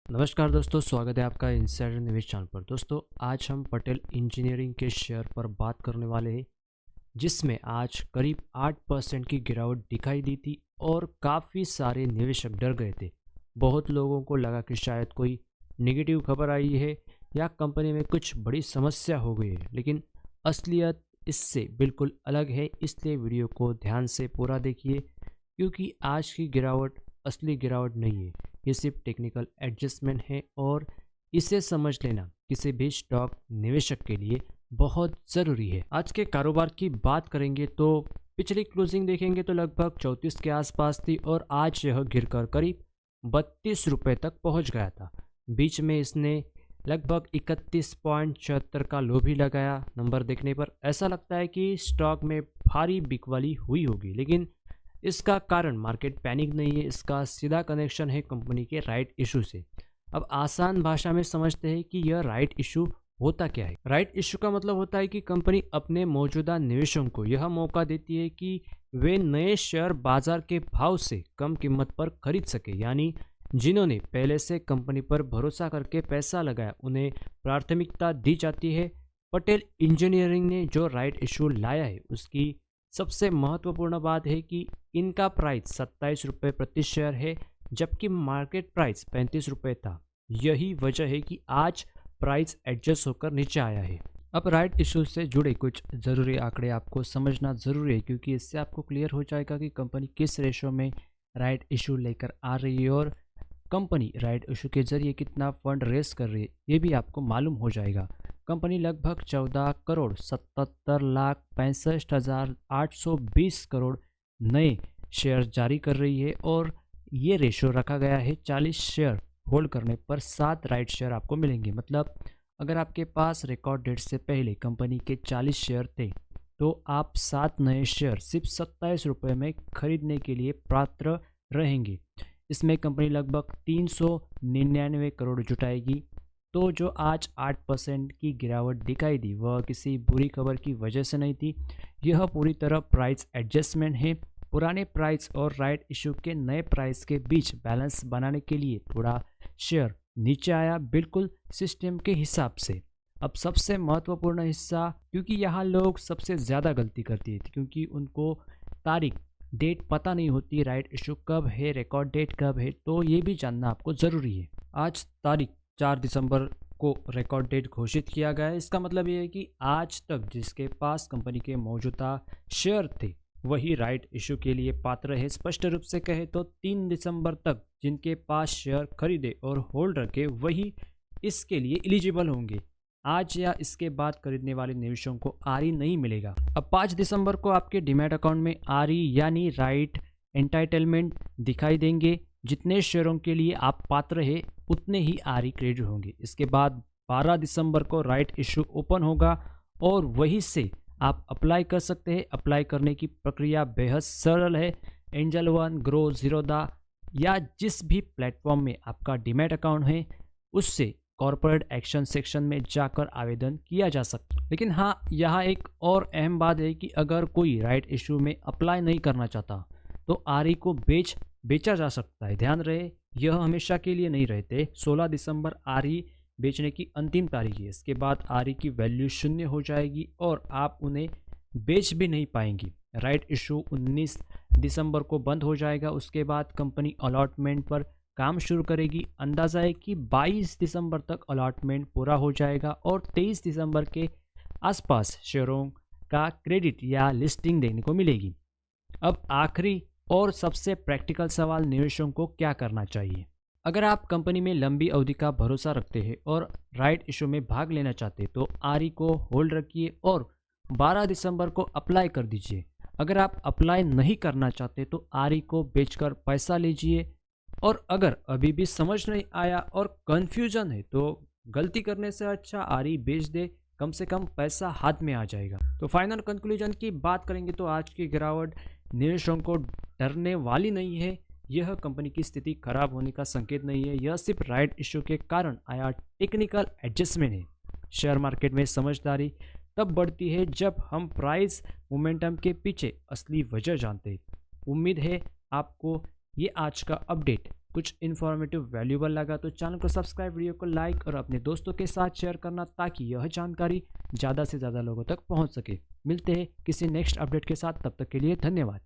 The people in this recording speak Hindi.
नमस्कार दोस्तों, स्वागत है आपका इनसाइडर निवेश चैनल पर। दोस्तों, आज हम पटेल इंजीनियरिंग के शेयर पर बात करने वाले हैं, जिसमें आज करीब 8% की गिरावट दिखाई दी थी और काफ़ी सारे निवेशक डर गए थे। बहुत लोगों को लगा कि शायद कोई नेगेटिव खबर आई है या कंपनी में कुछ बड़ी समस्या हो गई है, लेकिन असलियत इससे बिल्कुल अलग है। इसलिए वीडियो को ध्यान से पूरा देखिए, क्योंकि आज की गिरावट असली गिरावट नहीं है, ये सिर्फ टेक्निकल एडजस्टमेंट है और इसे समझ लेना किसी भी स्टॉक निवेशक के लिए बहुत ज़रूरी है। आज के कारोबार की बात करेंगे तो पिछली क्लोजिंग देखेंगे तो लगभग 34 के आसपास थी और आज यह गिरकर करीब 32 रुपये तक पहुंच गया था। बीच में इसने लगभग 31.74 का लो भी लगाया। नंबर देखने पर ऐसा लगता है कि स्टॉक में भारी बिकवाली हुई होगी, लेकिन इसका कारण मार्केट पैनिक नहीं है, इसका सीधा कनेक्शन है कंपनी के राइट इशू से। अब आसान भाषा में समझते हैं कि यह राइट इशू होता क्या है। राइट इशू का मतलब होता है कि कंपनी अपने मौजूदा निवेशकों को यह मौका देती है कि वे नए शेयर बाजार के भाव से कम कीमत पर खरीद सके, यानी जिन्होंने पहले से कंपनी पर भरोसा करके पैसा लगाया उन्हें प्राथमिकता दी जाती है। पटेल इंजीनियरिंग ने जो राइट इशू लाया है उसकी सबसे महत्वपूर्ण बात है कि इनका प्राइस 27 रुपये प्रति शेयर है, जबकि मार्केट प्राइस 35 रुपये था। यही वजह है कि आज प्राइस एडजस्ट होकर नीचे आया है। अब राइट इशू से जुड़े कुछ ज़रूरी आंकड़े आपको समझना ज़रूरी है, क्योंकि इससे आपको क्लियर हो जाएगा कि कंपनी किस रेशो में राइट इशू लेकर आ रही है और कंपनी राइट इशू के जरिए कितना फंड रेस कर रही है, ये भी आपको मालूम हो जाएगा। कंपनी लगभग 14 करोड़ 77 लाख 65 हज़ार 820 करोड़ नए शेयर जारी कर रही है और ये रेशो रखा गया है 40 शेयर होल्ड करने पर 7 राइट शेयर आपको मिलेंगे। मतलब अगर आपके पास रिकॉर्ड डेट से पहले कंपनी के 40 शेयर थे तो आप 7 नए शेयर सिर्फ 27 रुपये में खरीदने के लिए पात्र रहेंगे। इसमें कंपनी लगभग 399 करोड़ जुटाएगी। तो जो आज 8% की गिरावट दिखाई दी वह किसी बुरी खबर की वजह से नहीं थी, यह पूरी तरह प्राइस एडजस्टमेंट है। पुराने प्राइस और राइट इशू के नए प्राइस के बीच बैलेंस बनाने के लिए थोड़ा शेयर नीचे आया, बिल्कुल सिस्टम के हिसाब से। अब सबसे महत्वपूर्ण हिस्सा, क्योंकि यहाँ लोग सबसे ज़्यादा गलती करती है, क्योंकि उनको तारीख डेट पता नहीं होती, राइट इशू कब है, रिकॉर्ड डेट कब है, तो ये भी जानना आपको ज़रूरी है। आज तारीख 4 दिसंबर को रिकॉर्ड डेट घोषित किया गया है। इसका मतलब ये है कि आज तक जिसके पास कंपनी के मौजूदा शेयर थे वही राइट इशू के लिए पात्र है। स्पष्ट रूप से कहे तो 3 दिसंबर तक जिनके पास शेयर खरीदे और होल्ड रखे वही इसके लिए एलिजिबल होंगे। आज या इसके बाद खरीदने वाले निवेशकों को आरई नहीं मिलेगा। अब 5 दिसंबर को आपके डीमैट अकाउंट में आरई यानी राइट एंटाइटलमेंट दिखाई देंगे। जितने शेयरों के लिए आप पात्र हैं उतने ही आरई क्रेडिट होंगे। इसके बाद 12 दिसंबर को राइट इशू ओपन होगा और वहीं से आप अप्लाई कर सकते हैं। अप्लाई करने की प्रक्रिया बेहद सरल है। एंजल वन, ग्रो, जीरोदा या जिस भी प्लेटफॉर्म में आपका डीमैट अकाउंट है उससे कॉर्पोरेट एक्शन सेक्शन में जाकर आवेदन किया जा सकता है। लेकिन हाँ, यहाँ एक और अहम बात है कि अगर कोई राइट इशू में अप्लाई नहीं करना चाहता तो आरई को बेचा जा सकता है। ध्यान रहे, यह हमेशा के लिए नहीं रहते। 16 दिसंबर आरई बेचने की अंतिम तारीख है। इसके बाद आरई की वैल्यू शून्य हो जाएगी और आप उन्हें बेच भी नहीं पाएंगी। राइट इशू 19 दिसंबर को बंद हो जाएगा। उसके बाद कंपनी अलॉटमेंट पर काम शुरू करेगी। अंदाज़ा है कि 22 दिसंबर तक अलॉटमेंट पूरा हो जाएगा और 23 दिसंबर के आसपास शेयरों का क्रेडिट या लिस्टिंग देने को मिलेगी। अब आखिरी और सबसे प्रैक्टिकल सवाल, निवेशकों को क्या करना चाहिए। अगर आप कंपनी में लंबी अवधि का भरोसा रखते हैं और राइट इशू में भाग लेना चाहते हैं तो आरई को होल्ड रखिए और 12 दिसंबर को अप्लाई कर दीजिए। अगर आप अप्लाई नहीं करना चाहते तो आरई को बेचकर पैसा लीजिए। और अगर अभी भी समझ नहीं आया और कन्फ्यूजन है तो गलती करने से अच्छा आरई बेच दे, कम से कम पैसा हाथ में आ जाएगा। तो फाइनल कंक्लूजन की बात करेंगे तो आज की गिरावट निवेशकों को डरने वाली नहीं है। यह कंपनी की स्थिति खराब होने का संकेत नहीं है, यह सिर्फ राइट इशू के कारण आया टेक्निकल एडजस्टमेंट है। शेयर मार्केट में समझदारी तब बढ़ती है जब हम प्राइस मोमेंटम के पीछे असली वजह जानते हैं। उम्मीद है आपको ये आज का अपडेट कुछ इन्फॉर्मेटिव वैल्यूबल लगा तो चैनल को सब्सक्राइब, वीडियो को लाइक और अपने दोस्तों के साथ शेयर करना ताकि यह जानकारी ज़्यादा से ज़्यादा लोगों तक पहुंच सके। मिलते हैं किसी नेक्स्ट अपडेट के साथ, तब तक के लिए धन्यवाद।